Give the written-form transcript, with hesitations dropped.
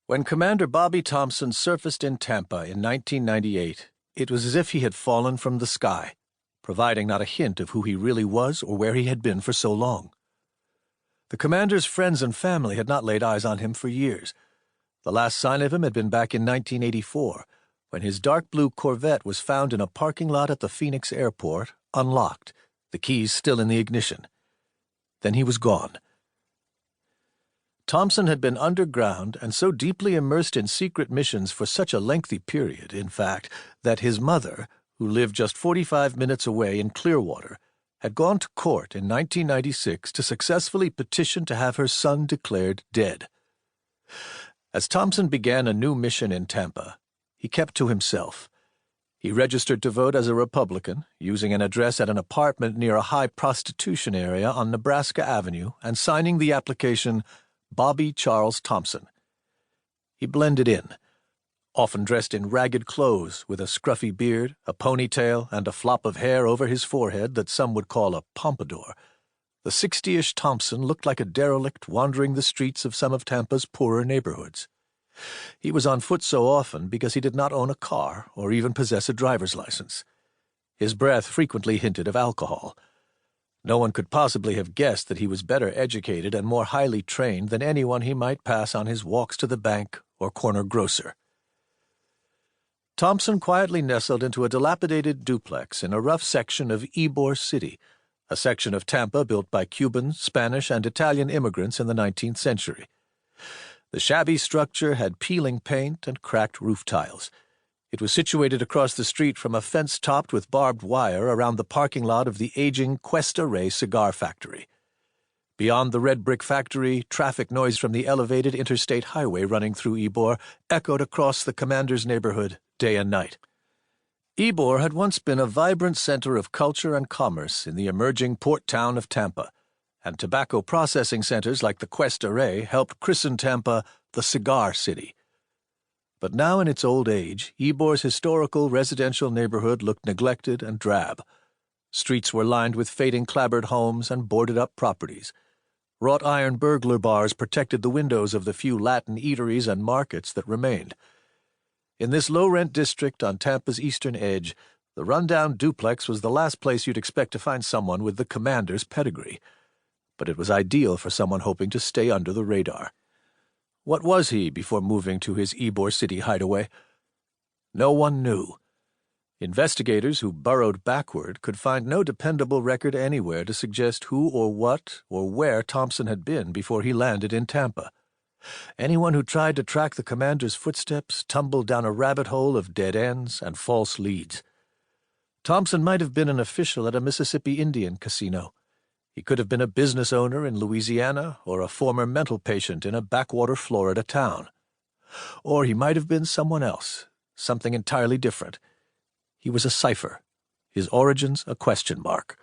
When Commander Bobby Thompson surfaced in Tampa in 1998, it was as if he had fallen from the sky, providing not a hint of who he really was or where he had been for so long. The commander's friends and family had not laid eyes on him for years. The last sign of him had been back in 1984, when his dark blue Corvette was found in a parking lot at the Phoenix airport, unlocked, the keys still in the ignition. Then he was gone. Thompson had been underground and so deeply immersed in secret missions for such a lengthy period, in fact, that his mother, who lived just 45 minutes away in Clearwater, had gone to court in 1996 to successfully petition to have her son declared dead. As Thompson began a new mission in Tampa, he kept to himself. He registered to vote as a Republican, using an address at an apartment near a high prostitution area on Nebraska Avenue and signing the application Bobby Charles Thompson. He blended in, often dressed in ragged clothes with a scruffy beard, a ponytail, and a flop of hair over his forehead that some would call a pompadour. The 60-ish Thompson looked like a derelict wandering the streets of some of Tampa's poorer neighborhoods. He was on foot so often because he did not own a car or even possess a driver's license. His breath frequently hinted of alcohol. No one could possibly have guessed that he was better educated and more highly trained than anyone he might pass on his walks to the bank or corner grocer. Thompson quietly nestled into a dilapidated duplex in a rough section of Ybor City, a section of Tampa built by Cuban, Spanish, and Italian immigrants in the 19th century. The shabby structure had peeling paint and cracked roof tiles. It was situated across the street from a fence topped with barbed wire around the parking lot of the aging Cuesta Rey cigar factory. Beyond the red brick factory, traffic noise from the elevated interstate highway running through Ybor echoed across the commander's neighborhood day and night. Ybor had once been a vibrant center of culture and commerce in the emerging port town of Tampa, and tobacco processing centers like the Cuesta Rey helped christen Tampa the Cigar City. But now in its old age, Ybor's historical residential neighborhood looked neglected and drab. Streets were lined with fading clapboard homes and boarded-up properties. Wrought iron burglar bars protected the windows of the few Latin eateries and markets that remained. In this low-rent district on Tampa's eastern edge, the rundown duplex was the last place you'd expect to find someone with the commander's pedigree. But it was ideal for someone hoping to stay under the radar. What was he before moving to his Ybor City hideaway? No one knew. Investigators who burrowed backward could find no dependable record anywhere to suggest who or what or where Thompson had been before he landed in Tampa. Anyone who tried to track the commander's footsteps tumbled down a rabbit hole of dead ends and false leads. Thompson might have been an official at a Mississippi Indian casino. He could have been a business owner in Louisiana or a former mental patient in a backwater Florida town. Or he might have been someone else, something entirely different. He was a cipher, his origins a question mark.